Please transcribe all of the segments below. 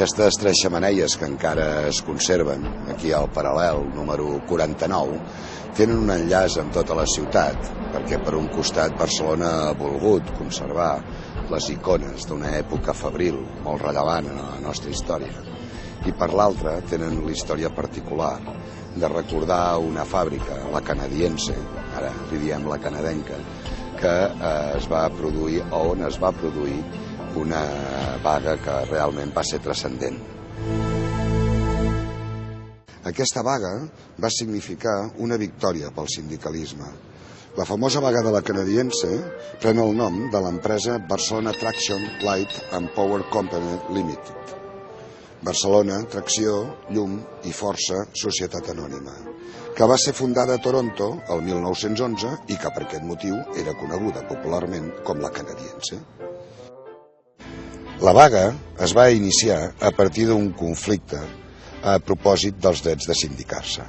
Aquestes 3 xemeneies que encara es conserven aquí al paral·lel número 49 tenen un enllaç amb tota la ciutat, perquè per un costat Barcelona ha volgut conservar les icones d'una època fabril molt rellevant en la nostra història, i per l'altra tenen la història particular de recordar una fàbrica, la canadiense, ara li diem la canadenca, que es va produir, on es va produir una vaga que realment va ser transcendent. Aquesta vaga va significar una victòria pel sindicalisme. La famosa vaga de la canadiense pren el nom de l'empresa Barcelona Traction Light and Power Company Limited. Barcelona, Tracció, Llum i Força Societat Anònima, que va ser fundada a Toronto el 1911 i que per aquest motiu era coneguda popularment com la canadiense. La vaga es va iniciar a partir d'un conflicte a propòsit dels drets de sindicar-se.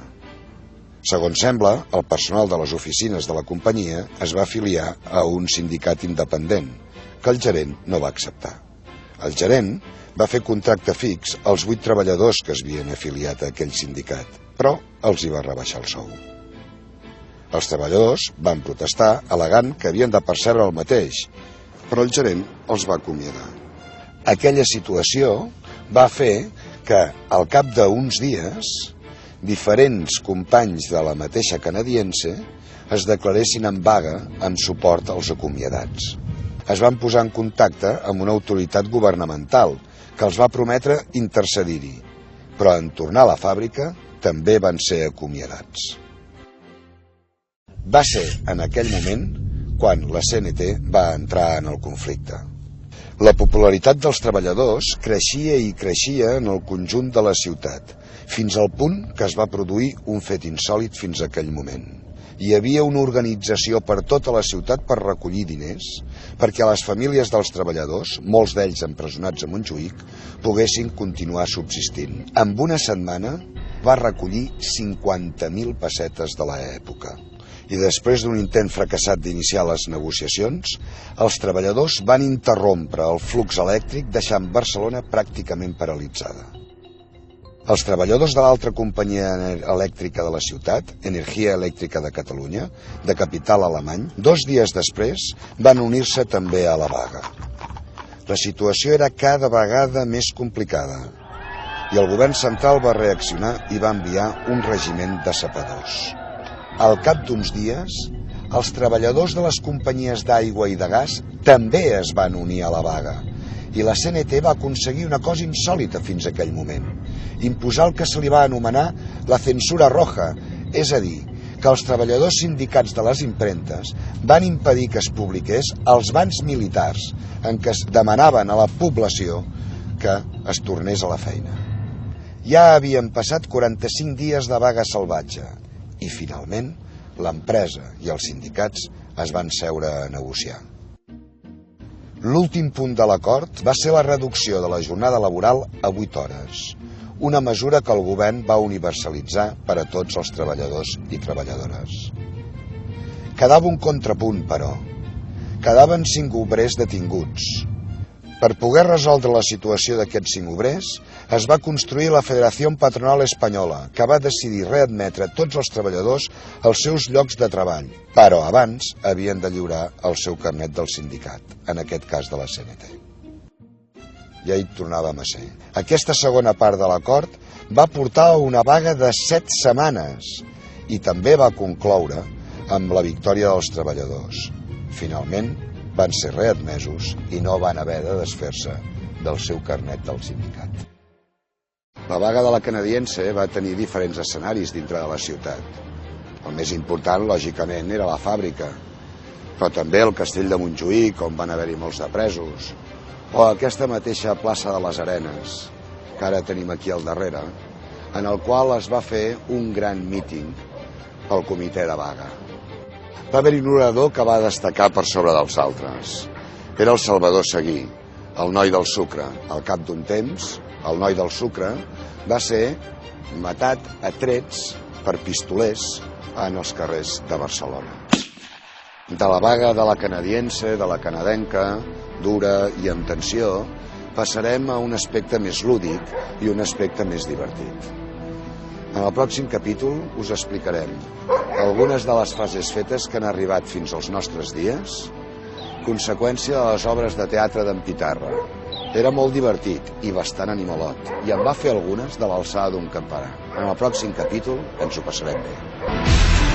Segons sembla, el personal de les oficines de la companyia es va afiliar a un sindicat independent, que el gerent no va acceptar. El gerent va fer contracte fix als 8 treballadors que es havien afiliat a aquell sindicat, però els hi va rebaixar el sou. Els treballadors van protestar al·legant que havien de percebre el mateix, però el gerent els va acomiadar. Aquella situació va fer que, al cap d'uns dies, diferents companys de la mateixa canadiense es declaressin en vaga en suport als acomiadats. Es van posar en contacte amb una autoritat governamental que els va prometre intercedir-hi, però en tornar a la fàbrica també van ser acomiadats. Va ser en aquell moment quan la CNT va entrar en el conflicte. La popularitat dels treballadors creixia i creixia en el conjunt de la ciutat, fins al punt que es va produir un fet insòlit fins a aquell moment. Hi havia una organització per tota la ciutat per recollir diners perquè les famílies dels treballadors, molts d'ells empresonats a Montjuïc, poguessin continuar subsistint. En una setmana va recollir 50.000 pessetes de l'època. I després d'un intent fracassat d'iniciar les negociacions, els treballadors van interrompre el flux elèctric deixant Barcelona pràcticament paralitzada. Els treballadors de l'altra companyia elèctrica de la ciutat, Energia Elèctrica de Catalunya, de capital alemany, 2 dies després van unir-se també a la vaga. La situació era cada vegada més complicada i el govern central va reaccionar i va enviar un regiment de sapadors. Al cap d'uns dies, els treballadors de les companyies d'aigua i de gas també es van unir a la vaga i la CNT va aconseguir una cosa insòlita fins a aquell moment, imposar el que se li va anomenar la censura roja, és a dir, que els treballadors sindicats de les impremtes van impedir que es publiqués els bans militars en què es demanaven a la població que es tornés a la feina. Ja havien passat 45 dies de vaga salvatge i finalment l'empresa i els sindicats es van seure a negociar. L'últim punt de l'acord va ser la reducció de la jornada laboral a 8 hores, una mesura que el govern va universalitzar per a tots els treballadors i treballadores. Quedava un contrapunt, però. Quedaven 5 obrers detinguts. Per poder resoldre la situació d'aquests 5 obrers, es va construir la Federació Patronal Espanyola, que va decidir readmetre tots els treballadors als seus llocs de treball, però abans havien de lliurar el seu carnet del sindicat, en aquest cas de la CNT. Ja hi tornàvem a ser. Aquesta segona part de l'acord va portar a una vaga de 7 setmanes i també va concloure amb la victòria dels treballadors. Finalment, van ser readmesos i no van haver de desfer-se del seu carnet del sindicat. La vaga de la canadiense va tenir diferents escenaris dintre de la ciutat. El més important, lògicament, era la fàbrica, però també el castell de Montjuïc, on van haver-hi molts de presos, o aquesta mateixa plaça de les Arenes, que ara tenim aquí al darrere, en el qual es va fer un gran míting pel comitè de vaga. Va haver-hi un orador que va destacar per sobre dels altres. Era el Salvador Seguí, el noi del sucre. Al cap d'un temps, el noi del sucre va ser matat a trets per pistolers en els carrers de Barcelona. De la vaga de la canadiense, de la canadenca, dura i amb tensió, passarem a un aspecte més lúdic i un aspecte més divertit. En el pròxim capítol us explicarem algunes de les fases fetes que han arribat fins als nostres dies, conseqüència de les obres de teatre d'en Pitarra. Era molt divertit i bastant animalot, i en va fer algunes de l'alçada d'un campanar. En el pròxim capítol ens ho passarem bé.